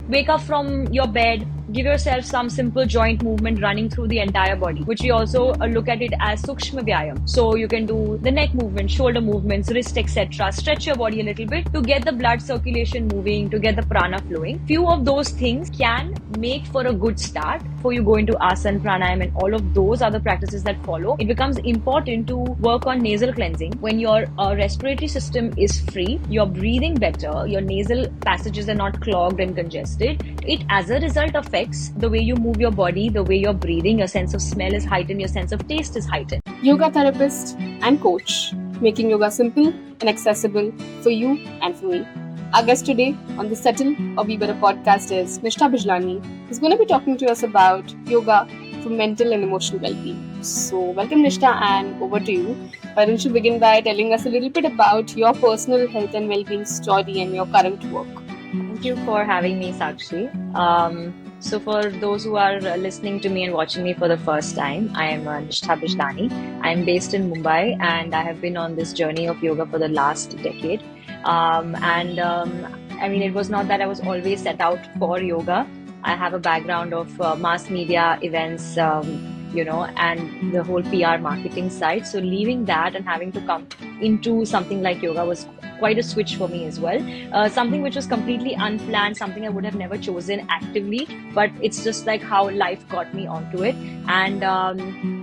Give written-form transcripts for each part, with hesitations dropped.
wake up from your bed, give yourself some simple joint movement running through the entire body, which we also look at it as Sukshma Vyayam. So you can do the neck movement, shoulder movements, wrist, etc. Stretch your body a little bit to get the blood circulation moving, to get the prana flowing. Few of those things can make for a good start for you go into asana, pranayam, and all of those other practices that follow. It becomes important to work on nasal cleansing. When your respiratory system is free, you're breathing better, your nasal passages are not clogged and congested. It as a result affects the way you move your body, the way you're breathing, your sense of smell is heightened, your sense of taste is heightened. Yoga therapist and coach, making yoga simple and accessible for you and for me. Our guest today on the Settle or Be Better podcast is Nishtha Bijlani, who's going to be talking to us about yoga for mental and emotional well-being. So welcome Nishtha, and over to you. Why don't you begin by telling us a little bit about your personal health and well-being story and your current work. Thank you for having me, Sakshi. So for those who are listening to me and watching me for the first time, I am Nishtha Bijlani. I am based in Mumbai and I have been on this journey of yoga for the last decade. I mean, it was not that I was always set out for yoga. I have a background of mass media events, and the whole PR marketing side. So leaving that and having to come into something like yoga was quite a switch for me as well. Something which was completely unplanned, something I would have never chosen actively, but it's just like how life got me onto it. And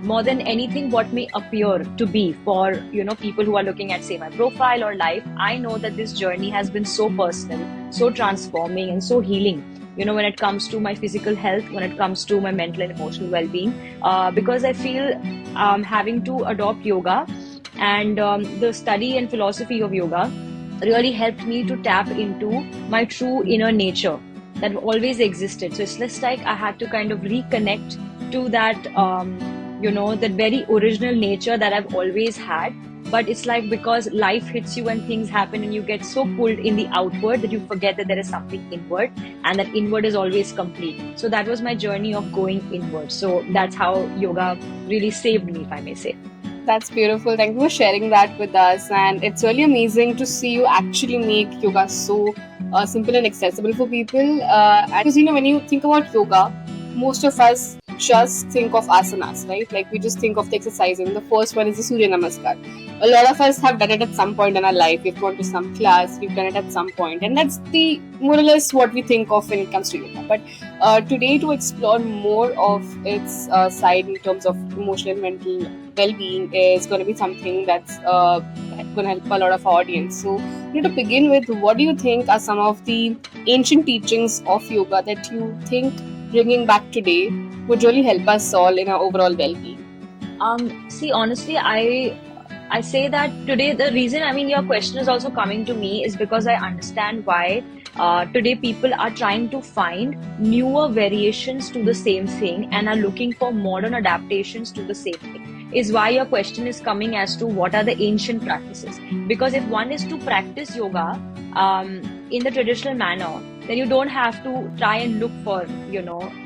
more than anything, what may appear to be for, people who are looking at, say, my profile or life, I know that this journey has been so personal, so transforming and so healing. When it comes to my physical health, when it comes to my mental and emotional well-being, because I feel having to adopt yoga and the study and philosophy of yoga really helped me to tap into my true inner nature that always existed. So it's just like I had to kind of reconnect to that, that very original nature that I've always had. But it's like because life hits you and things happen and you get so pulled in the outward that you forget that there is something inward, and that inward is always complete. So that was my journey of going inward. So that's how yoga really saved me, if I may say. That's beautiful. Thank you for sharing that with us. And it's really amazing to see you actually make yoga so simple and accessible for people. Because, when you think about yoga, most of us just think of asanas, right? Like we just think of the exercise. And the first one is the Surya Namaskar. A lot of us have done it at some point in our life. We've gone to some class, we've done it at some point. And that's the more or less what we think of when it comes to yoga. But today, to explore more of its side in terms of emotional and mental well-being is going to be something that's going to help a lot of our audience. So, to begin with, what do you think are some of the ancient teachings of yoga that you think bringing back today would really help us all in our overall well-being? See, honestly, I say that today, the reason, your question is also coming to me is because I understand why today people are trying to find newer variations to the same thing and are looking for modern adaptations to the same thing. Is why your question is coming as to what are the ancient practices. Because if one is to practice yoga in the traditional manner, then you don't have to try and look for,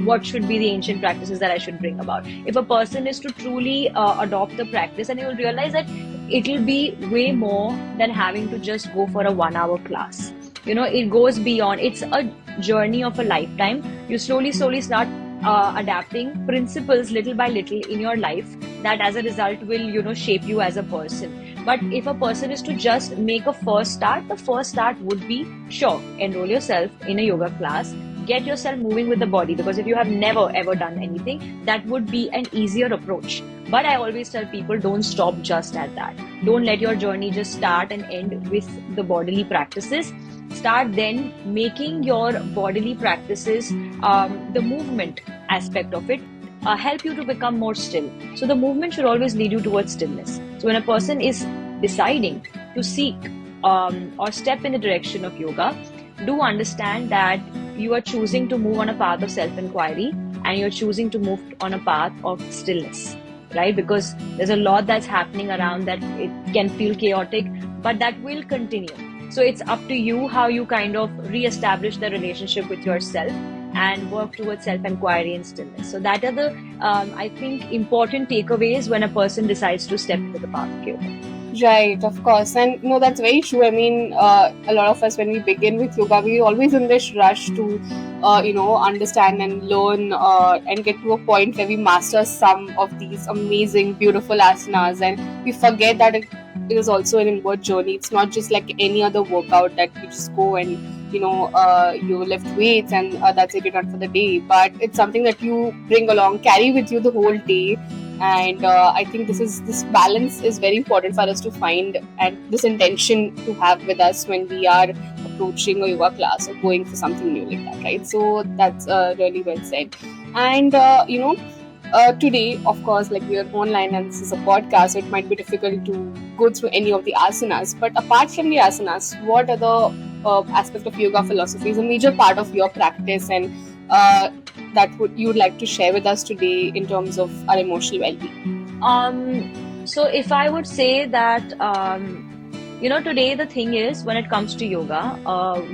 what should be the ancient practices that I should bring about. If a person is to truly adopt the practice, and you will realize that it'll be way more than having to just go for a 1-hour class. It goes beyond. It's a journey of a lifetime. You slowly start adapting principles little by little in your life that as a result will, shape you as a person. But if a person is to just make a first start, the first start would be, sure, enroll yourself in a yoga class, get yourself moving with the body, because if you have never ever done anything, that would be an easier approach. But I always tell people, don't stop just at that. Don't let your journey just start and end with the bodily practices. Start then making your bodily practices, the movement aspect of it, help you to become more still. So the movement should always lead you towards stillness. So when a person is deciding to seek or step in the direction of yoga, do understand that you are choosing to move on a path of self-inquiry and you're choosing to move on a path of stillness, right? Because there's a lot that's happening around that it can feel chaotic, but that will continue. So it's up to you how you kind of re-establish the relationship with yourself and work towards self-inquiry and stillness. So that are the, I think, important takeaways when a person decides to step into the path of yoga. Right, of course. And no, that's very true. I mean, a lot of us, when we begin with yoga, we always in this rush to, understand and learn and get to a point where we master some of these amazing, beautiful asanas. And we forget that it is also an inward journey. It's not just like any other workout that you just go and, you lift weights and that's it, you're done for the day. But it's something that you bring along, carry with you the whole day. And I think this balance is very important for us to find, and this intention to have with us when we are approaching a yoga class or going for something new like that, right? So that's really well said. And today, of course, like we are online and this is a podcast, so it might be difficult to go through any of the asanas. But apart from the asanas, what other aspect of yoga philosophy is a major part of your practice, and that would you would like to share with us today in terms of our emotional well-being? So if I would say that, today the thing is, when it comes to yoga,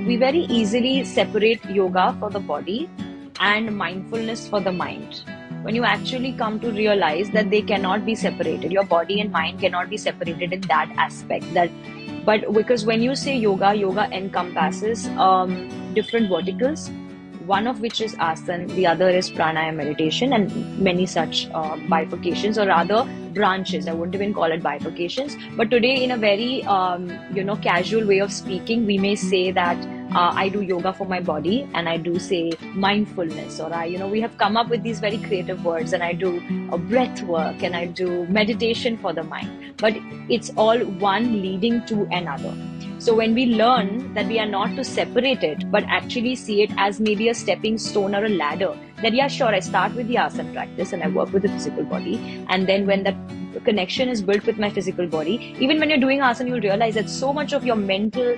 we very easily separate yoga for the body and mindfulness for the mind. When you actually come to realize that they cannot be separated, your body and mind cannot be separated in that aspect. But because when you say yoga, yoga encompasses different verticals, one of which is asana, the other is pranayama meditation, and many such bifurcations, or rather branches. I wouldn't even call it bifurcations. But today, in a very casual way of speaking, we may say that I do yoga for my body, and I do say mindfulness, or we have come up with these very creative words, and I do a breath work, and I do meditation for the mind. But it's all one leading to another. So when we learn that we are not to separate it, but actually see it as maybe a stepping stone or a ladder, that yeah, sure, I start with the asana practice and I work with the physical body. And then when that connection is built with my physical body, even when you're doing asana, you'll realize that so much of your mental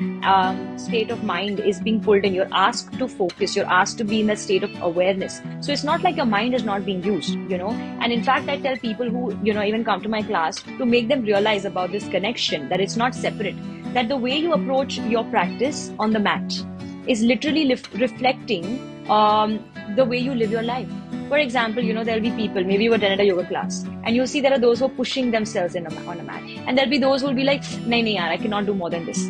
state of mind is being pulled in. You're asked to focus, you're asked to be in a state of awareness. So it's not like your mind is not being used, And in fact, I tell people who, even come to my class to make them realize about this connection, that it's not separate, that the way you approach your practice on the mat is literally reflecting the way you live your life. For example, there'll be people, maybe you attended a yoga class, and you'll see there are those who are pushing themselves on a mat, and there'll be those who will be like, nahi, yaar, I cannot do more than this.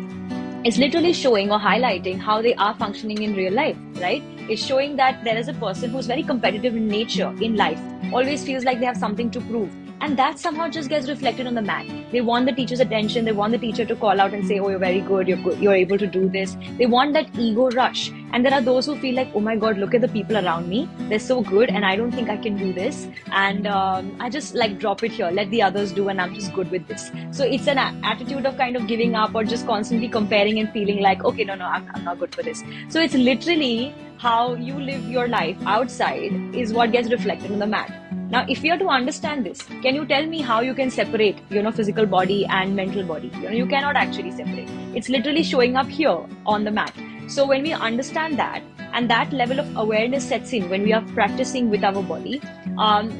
It's literally showing or highlighting how they are functioning in real life, right? It's showing that there is a person who's very competitive in nature, in life, always feels like they have something to prove. And that somehow just gets reflected on the mat. They want the teacher's attention. They want the teacher to call out and say, oh, you're very good. You're able to do this. They want that ego rush. And there are those who feel like, oh my God, look at the people around me. They're so good and I don't think I can do this. And I just like drop it here. Let the others do and I'm just good with this. So it's an attitude of kind of giving up or just constantly comparing and feeling like, okay, no, I'm not good for this. So it's literally how you live your life outside is what gets reflected on the mat. Now, if you are to understand this, can you tell me how you can separate, physical body and mental body? You cannot actually separate. It's literally showing up here on the mat. So when we understand that, and that level of awareness sets in when we are practicing with our body,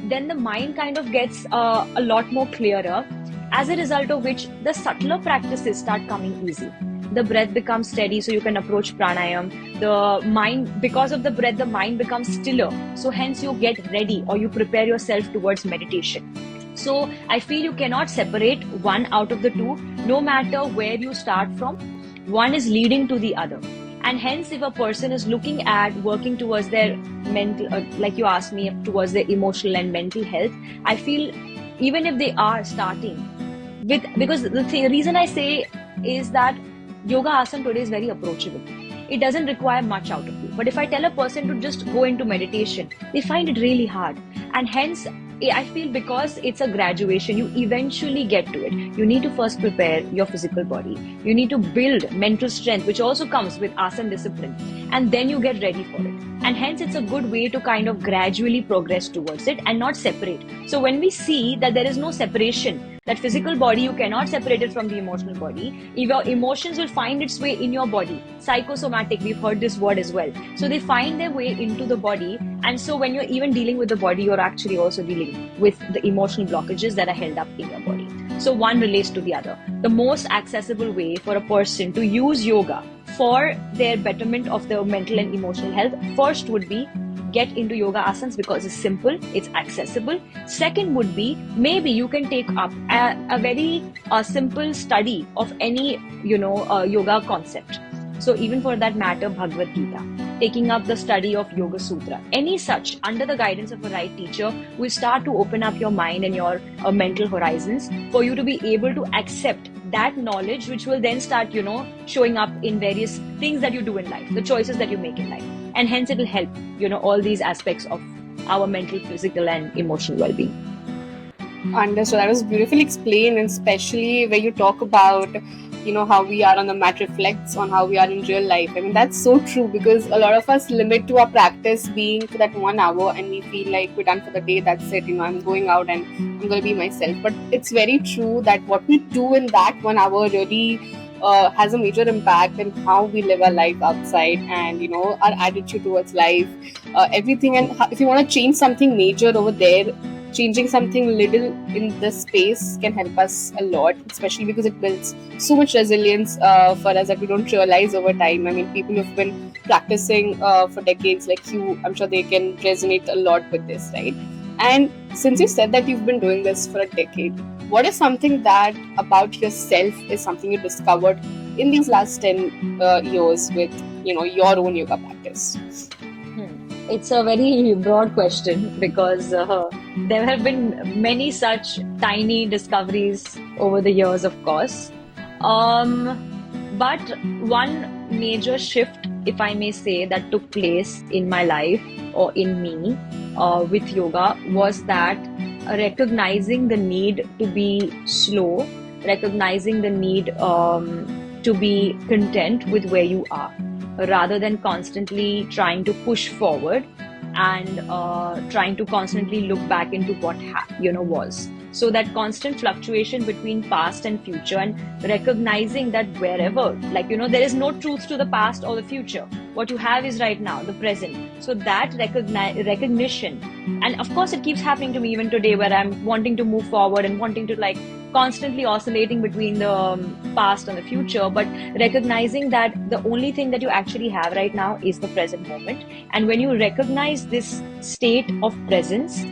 then the mind kind of gets a lot more clearer, as a result of which the subtler practices start coming easy. The breath becomes steady, so you can approach pranayam. The mind, because of the breath, the mind becomes stiller. So hence you get ready or you prepare yourself towards meditation. So I feel you cannot separate one out of the two, no matter where you start from. One is leading to the other. And hence, if a person is looking at working towards their mental, like you asked me, towards their emotional and mental health, I feel even if they are starting with, because the reason I say is that yoga asana today is very approachable. It doesn't require much out of you. But if I tell a person to just go into meditation, they find it really hard. And hence, I feel because it's a graduation, you eventually get to it. You need to first prepare your physical body. You need to build mental strength, which also comes with asana discipline. And then you get ready for it. And hence, it's a good way to kind of gradually progress towards it and not separate. So when we see that there is no separation, that physical body, you cannot separate it from the emotional body. Your emotions will find its way in your body. Psychosomatic, we've heard this word as well. So they find their way into the body. And so when you're even dealing with the body, you're actually also dealing with the emotional blockages that are held up in your body. So one relates to the other. The most accessible way for a person to use yoga for their betterment of their mental and emotional health, first would be get into yoga asanas because it's simple, it's accessible. Second would be maybe you can take up a very simple study of any yoga concept. So even for that matter, Bhagavad Gita, taking up the study of Yoga Sutra, any such under the guidance of a right teacher will start to open up your mind and your mental horizons for you to be able to accept that knowledge, which will then start, showing up in various things that you do in life, the choices that you make in life. And hence it will help, all these aspects of our mental, physical, and emotional well-being. Understood. That was beautifully explained, and especially where you talk about how we are on the mat reflects on how we are in real life. I mean, that's so true, because a lot of us limit to our practice being for that 1 hour, and we feel like we're done for the day, that's it, I'm going out and I'm going to be myself. But it's very true that what we do in that 1 hour really has a major impact in how we live our life outside, and our attitude towards life, everything. And if you want to change something major over there, changing something little in this space can help us a lot, especially because it builds so much resilience for us that we don't realize over time. I mean, people who've been practicing for decades like you, I'm sure they can resonate a lot with this, right? And since you said that you've been doing this for a decade, what is something that about yourself is something you discovered in these last 10 years with your own yoga practice? It's a very broad question, because there have been many such tiny discoveries over the years, of course. But one major shift, if I may say, that took place in my life or in me with yoga was that recognizing the need to be slow, recognizing the need to be content with where you are, rather than constantly trying to push forward and trying to constantly look back into what was. So that constant fluctuation between past and future, and recognizing that wherever, there is no truth to the past or the future. What you have is right now, the present. So that recognition, and of course it keeps happening to me even today, where I'm wanting to move forward and wanting to constantly oscillating between the past and the future, but recognizing that the only thing that you actually have right now is the present moment. And when you recognize this state of presence,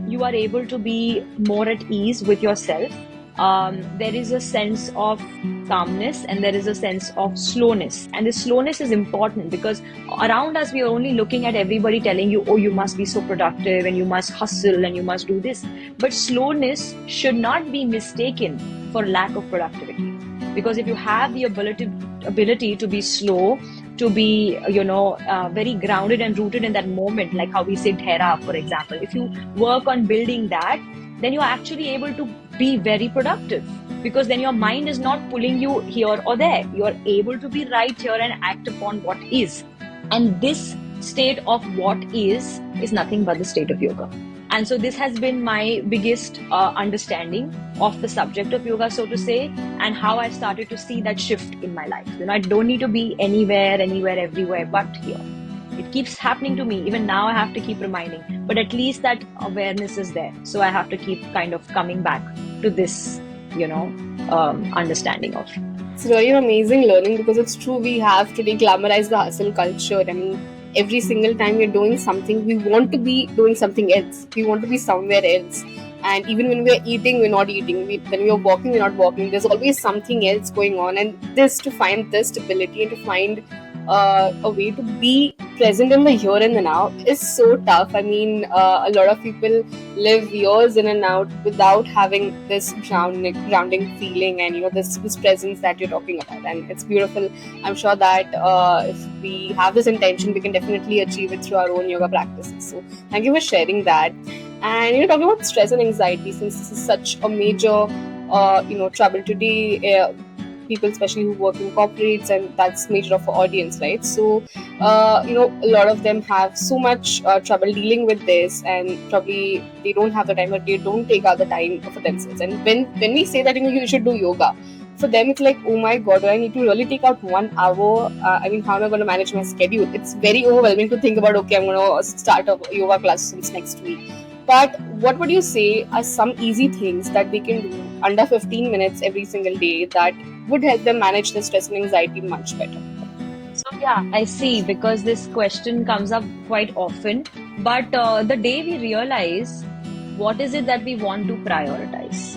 you are able to be more at ease with yourself. There is a sense of calmness and there is a sense of slowness. And this slowness is important because around us, we are only looking at everybody telling you, oh, you must be so productive and you must hustle and you must do this. But slowness should not be mistaken for lack of productivity. Because if you have the ability to be slow, to be, very grounded and rooted in that moment, like how we say Dhera, for example, if you work on building that, then you're actually able to be very productive, because then your mind is not pulling you here or there. You're able to be right here and act upon what is. And this state of what is nothing but the state of yoga. And so this has been my biggest understanding of the subject of yoga, so to say, and how I started to see that shift in my life. I don't need to be anywhere, everywhere, but here. It keeps happening to me. Even now I have to keep reminding, but at least that awareness is there. So I have to keep kind of coming back to this, understanding of. It's really amazing learning, because it's true, we have today glamorized the hustle culture. I mean, every single time we're doing something, we want to be doing something else. We want to be somewhere else. And even when we're eating, we're not eating. When we're walking, we're not walking. There's always something else going on. And to find this stability and to find a way to be present in the here and the now is so tough. I mean, a lot of people live years in and out without having this grounding feeling and this presence that you're talking about, and it's beautiful. I'm sure that if we have this intention, we can definitely achieve it through our own yoga practices. So thank you for sharing that. And talking about stress and anxiety, since this is such a major trouble today, people especially who work in corporates, and that's major of our audience, right? So a lot of them have so much trouble dealing with this, and probably they don't have the time, or they don't take out the time for themselves. And when we say that you should do yoga, for them it's like, oh my god, do I need to really take out 1 hour? I mean, how am I going to manage my schedule? It's very overwhelming to think about, okay, I'm going to start a yoga class since next week. But what would you say are some easy things that they can do under 15 minutes every single day that would help them manage the stress and anxiety much better? So Yeah, I see, because this question comes up quite often. But the day we realize what is it that we want to prioritize,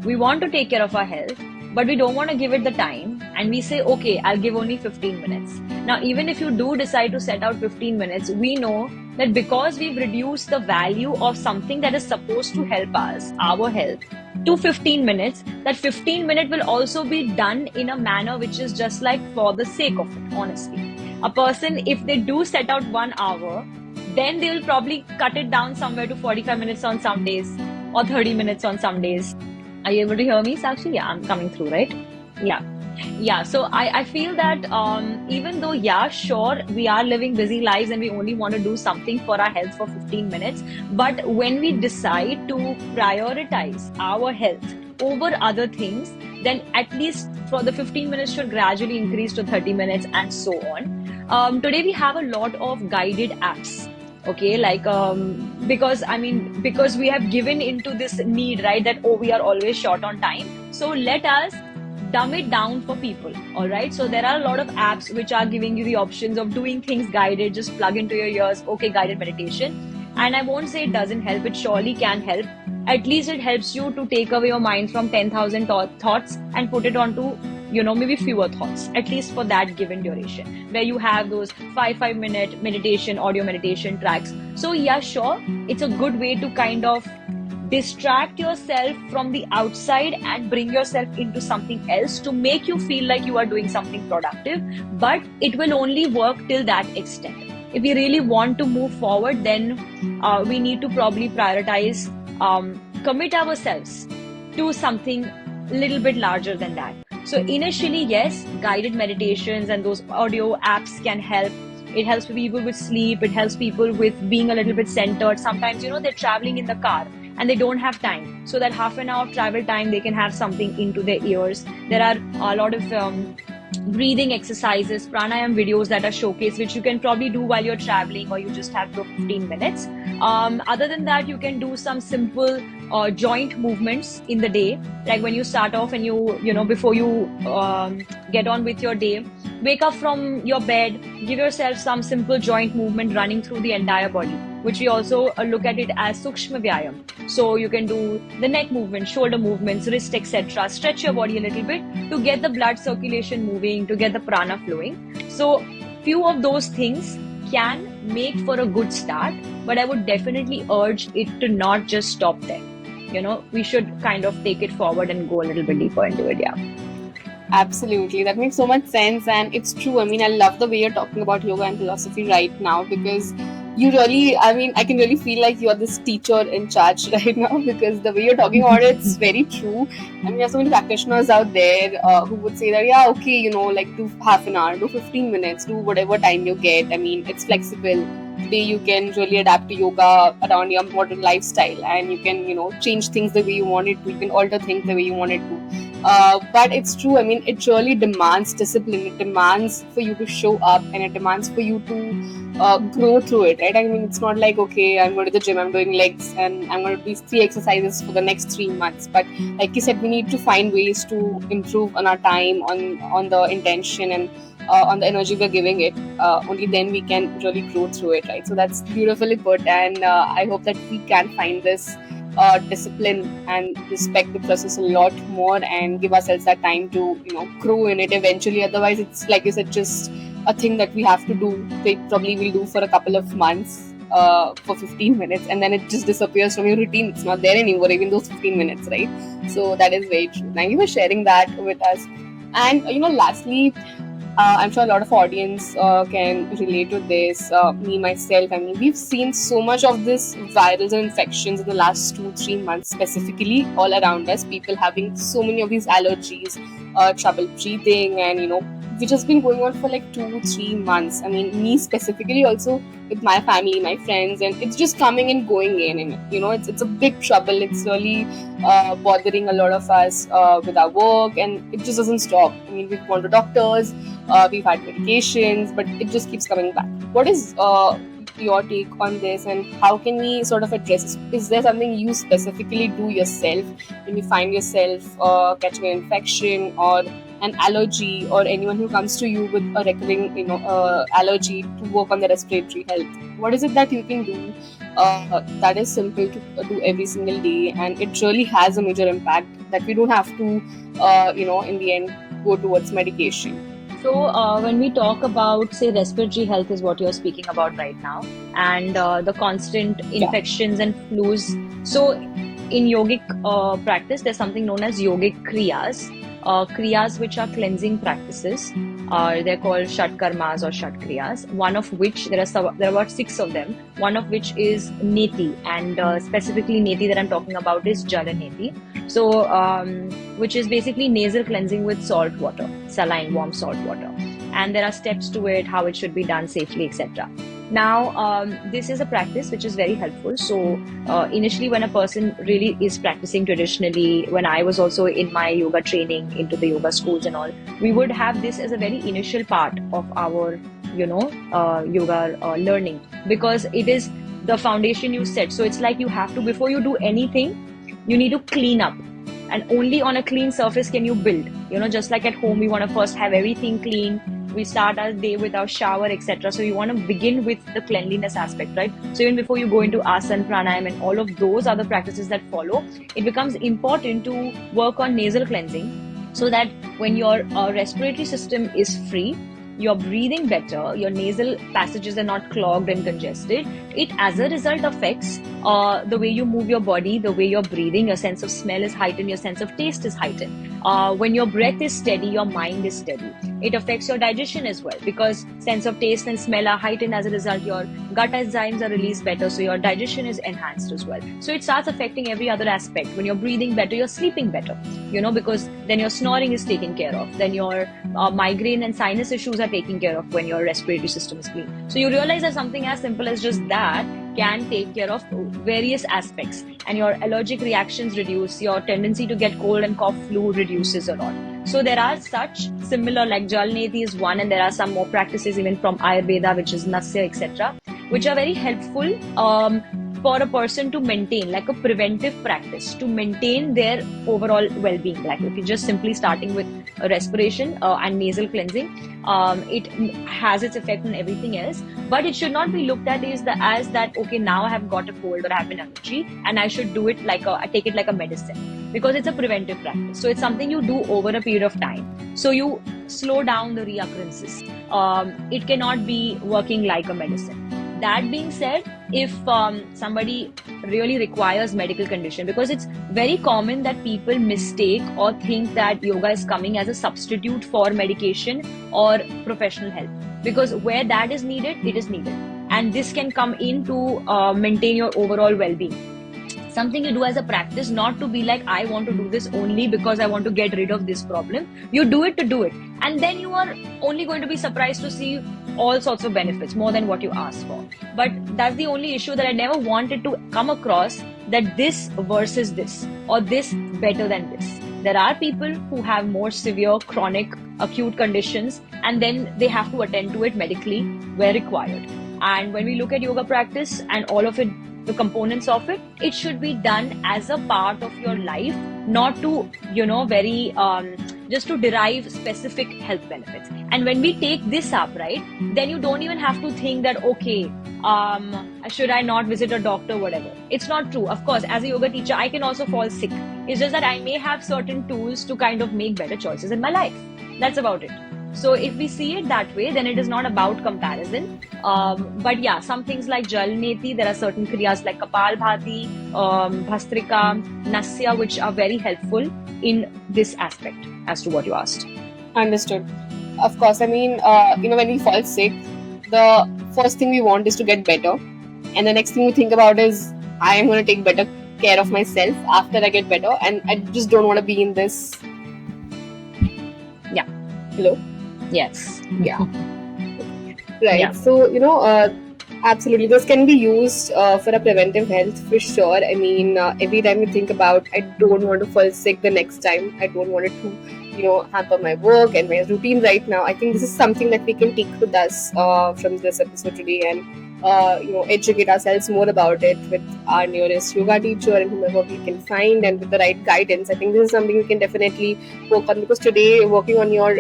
we want to take care of our health, but we don't want to give it the time. And we say, okay, I'll give only 15 minutes. Now, even if you do decide to set out 15 minutes, we know that because we've reduced the value of something that is supposed to help us, our health, to 15 minutes, that 15-minute will also be done in a manner which is just like for the sake of it, honestly. A person, if they do set out 1 hour, then they will probably cut it down somewhere to 45 minutes on some days or 30 minutes on some days. Are you able to hear me, Sakshi? Yeah, I'm coming through, right? Yeah. Yeah, so I feel that even though, yeah, sure, we are living busy lives and we only want to do something for our health for 15 minutes, but when we decide to prioritize our health over other things, then at least for the 15 minutes should gradually increase to 30 minutes and so on. Today we have a lot of guided apps. Okay, like because we have given into this need, right, that oh, we are always short on time, so let us dumb it down for people. All right, so there are a lot of apps which are giving you the options of doing things guided. Just plug into your ears, okay, guided meditation. And I won't say it doesn't help, it surely can help. At least it helps you to take away your mind from 10,000 thoughts and put it onto maybe fewer thoughts, at least for that given duration, where you have those 5 minute meditation, audio meditation tracks. So yeah, sure, it's a good way to kind of distract yourself from the outside and bring yourself into something else to make you feel like you are doing something productive, but it will only work till that extent. If we really want to move forward, then we need to probably prioritize, commit ourselves to something a little bit larger than that. So initially, yes, guided meditations and those audio apps can help. It helps people with sleep. It helps people with being a little bit centered. Sometimes, they're traveling in the car and they don't have time. So that half an hour of travel time, they can have something into their ears. There are a lot of breathing exercises, pranayam videos that are showcased, which you can probably do while you're traveling, or you just have to 15 minutes. Other than that, you can do some simple joint movements in the day, like when you start off and before you get on with your day, wake up from your bed, give yourself some simple joint movement running through the entire body, which we also look at it as sukshma vyayam. So you can do the neck movement, shoulder movements, wrist, etc. Stretch your body a little bit to get the blood circulation moving, to get the prana flowing. So few of those things can make for a good start, but I would definitely urge it to not just stop there. We should kind of take it forward and go a little bit deeper into it. Yeah. Absolutely. That makes so much sense. And it's true. I mean, I love the way you're talking about yoga and philosophy right now, because you really, I can really feel like you're this teacher in charge right now, because the way you're talking about it's very true. I mean, there's so many practitioners out there who would say that, yeah, okay, like do half an hour, do 15 minutes, do whatever time you get. I mean, it's flexible. Today you can really adapt to yoga around your modern lifestyle, and you can, change things the way you want it to. You can alter things the way you want it to. But it's true. I mean, it really demands discipline. It demands for you to show up, and it demands for you to grow through it, right? I mean, it's not like, okay, I'm going to the gym, I'm doing legs, and I'm going to do these 3 exercises for the next 3 months. But like you said, we need to find ways to improve on our time, on the intention, and on the energy we're giving it. Only then we can really grow through it, right? So that's beautifully put, and I hope that we can find this discipline and respect the process a lot more, and give ourselves that time to grow in it eventually. Otherwise, it's like you said, just a thing that we have to do. They probably will do for a couple of months, for 15 minutes, and then it just disappears from your routine. It's not there anymore, even those 15 minutes, right? So that is very true. Thank you for sharing that with us. And lastly, I'm sure a lot of audience can relate to this. Me, myself, I mean, we've seen so much of this virals and infections in the last 2-3 months, specifically all around us. People having so many of these allergies, trouble breathing, and which has been going on for like 2-3 months. I mean, me specifically also, with my family, my friends, and it's just coming and going in, and it's a big trouble. It's really bothering a lot of us with our work, and it just doesn't stop. I mean, we've gone to doctors, we've had medications, but it just keeps coming back. What is your take on this, and how can we sort of address this? Is there something you specifically do yourself when you find yourself catching an infection, or an allergy, or anyone who comes to you with a recurring, allergy, to work on their respiratory health? What is it that you can do that is simple to do every single day, and it really has a major impact that we don't have to, in the end, go towards medication? So, when we talk about, say, respiratory health is what you're speaking about right now, and the constant Yeah. infections and flus. So, in yogic practice, there's something known as yogic kriyas. Kriyas, which are cleansing practices. They're called shat karmas or shat kriyas. One of which there are about 6 of them. One of which is neti, and specifically neti that I'm talking about is jala neti. So, which is basically nasal cleansing with salt water, saline warm salt water, and there are steps to it, how it should be done safely, etc. Now, this is a practice which is very helpful. So, initially, when a person really is practicing traditionally, when I was also in my yoga training into the yoga schools and all, we would have this as a very initial part of our, yoga learning, because it is the foundation you set. So, it's like you have to, before you do anything, you need to clean up. And only on a clean surface can you build. Just like at home, we want to first have everything clean. We start our day with our shower, etc. So you want to begin with the cleanliness aspect, right? So even before you go into asana, pranayam, and all of those other practices that follow, it becomes important to work on nasal cleansing, so that when your respiratory system is free, you're breathing better, your nasal passages are not clogged and congested. It, as a result, affects the way you move your body, the way you're breathing. Your sense of smell is heightened, your sense of taste is heightened. When your breath is steady, your mind is steady. It affects your digestion as well, because sense of taste and smell are heightened. As a result, your gut enzymes are released better, so your digestion is enhanced as well. So it starts affecting every other aspect. When you're breathing better, you're sleeping better, because then your snoring is taken care of. Then your migraine and sinus issues are taken care of when your respiratory system is clean. So you realize that something as simple as just that can take care of various aspects, and your allergic reactions reduce, your tendency to get cold and cough, flu reduces a lot. So there are such similar, like Jal Neti is one, and there are some more practices even from Ayurveda, which is Nasya, etc., which are very helpful for a person to maintain, like a preventive practice, to maintain their overall well-being. Like if you're just simply starting with respiration and nasal cleansing, it has its effect on everything else, but it should not be looked at as that, okay, now I have got a cold or I have an allergy and I should do it I take it like a medicine, because it's a preventive practice. So it's something you do over a period of time. So you slow down the reoccurrences. It cannot be working like a medicine. That being said, if somebody really requires medical condition, because it's very common that people mistake or think that yoga is coming as a substitute for medication or professional help, because where that is needed, it is needed, and this can come in to maintain your overall well-being. Something you do as a practice, not to be like, I want to do this only because I want to get rid of this problem. You do it to do it, and then you are only going to be surprised to see all sorts of benefits, more than what you asked for. But that's the only issue, that I never wanted to come across that this versus this, or this better than this. There are people who have more severe chronic acute conditions, and then they have to attend to it medically where required. And when we look at yoga practice and all of it, the components of it, it should be done as a part of your life, not to, very just to derive specific health benefits. And when we take this up, right, then you don't even have to think that, okay, should I not visit a doctor, whatever. It's not true. Of course, as a yoga teacher, I can also fall sick. It's just that I may have certain tools to kind of make better choices in my life. That's about it. So if we see it that way, then it is not about comparison. But yeah, some things like Jal Neti, there are certain kriyas like Kapal Bhati, Bhastrika, Nasya, which are very helpful in this aspect, as to what you asked. Understood. Of course, I mean, when we fall sick, the first thing we want is to get better. And the next thing we think about is, I am going to take better care of myself after I get better. And I just don't want to be in this. Yeah. Hello? Yes. Yeah. Right. Yeah. So, absolutely, this can be used for a preventive health for sure. I mean, every time you think about, I don't want to fall sick the next time, I don't want it to, hamper my work and my routine right now, I think this is something that we can take with us from this episode today. And educate ourselves more about it with our nearest yoga teacher and whomever we can find, and with the right guidance. I think this is something we can definitely work on, because today working on your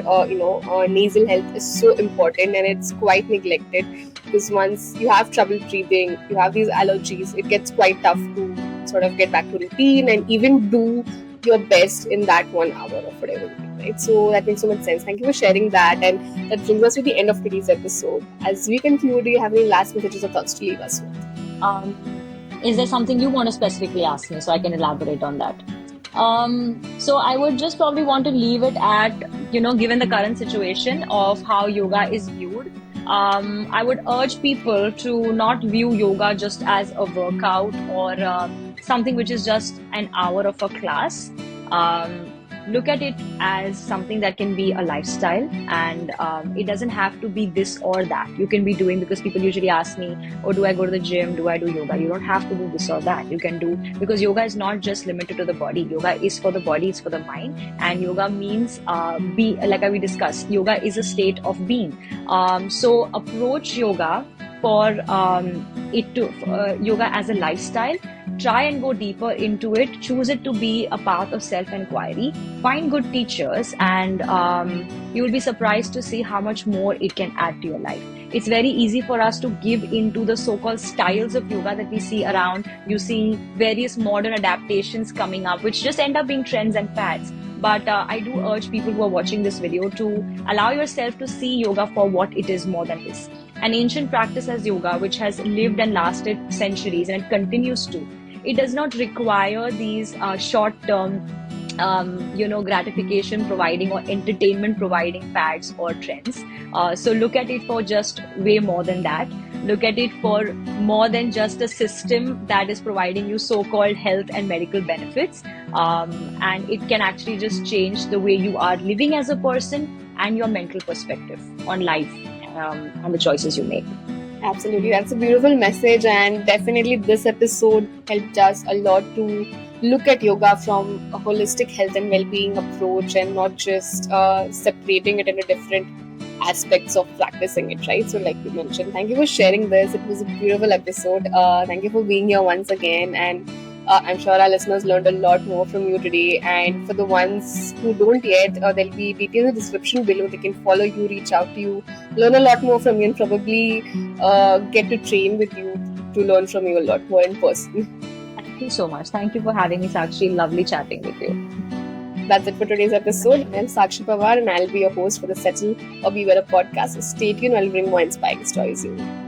nasal health is so important, and it's quite neglected, because once you have trouble breathing, you have these allergies, it gets quite tough to sort of get back to routine and even do your best in that 1 hour of whatever, right? So that makes so much sense. Thank you for sharing that, and that brings us to the end of today's episode. As we conclude, do you have any last messages or thoughts to leave us with? Um, is there something you want to specifically ask me so I can elaborate on that? So I would just probably want to leave it at, given the current situation of how yoga is viewed, I would urge people to not view yoga just as a workout or something which is just an hour of a class. Look at it as something that can be a lifestyle, and it doesn't have to be this or that. You can be doing, because people usually ask me, oh, do I go to the gym? Do I do yoga? You don't have to do this or that. You can do, because yoga is not just limited to the body. Yoga is for the body, it's for the mind. And yoga means like we discussed, yoga is a state of being. So approach yoga for yoga as a lifestyle. Try and go deeper into it. Choose it to be a path of self-inquiry. Find good teachers, and you will be surprised to see how much more it can add to your life. It's very easy for us to give into the so-called styles of yoga that we see around. You see various modern adaptations coming up, which just end up being trends and fads. But I do urge people who are watching this video to allow yourself to see yoga for what it is more than this. An ancient practice as yoga, which has lived and lasted centuries, and it continues to. It does not require these short-term, gratification providing or entertainment providing fads or trends. So look at it for just way more than that. Look at it for more than just a system that is providing you so-called health and medical benefits. And it can actually just change the way you are living as a person and your mental perspective on life and the choices you make. Absolutely, that's a beautiful message, and definitely this episode helped us a lot to look at yoga from a holistic health and well-being approach, and not just separating it into different aspects of practicing it, right? So like you mentioned, thank you for sharing this. It was a beautiful episode. Thank you for being here once again, and I'm sure our listeners learned a lot more from you today. And for the ones who don't yet, there'll be details in the description below. They can follow you, reach out to you, learn a lot more from you, and probably get to train with you to learn from you a lot more in person. Thank you so much. Thank you for having me, Sakshi. Lovely chatting with you. That's it for today's episode. I'm Sakshi Pawar, and I'll be your host for the Settle or Be Better podcast. So stay tuned, I'll bring more inspiring stories to you.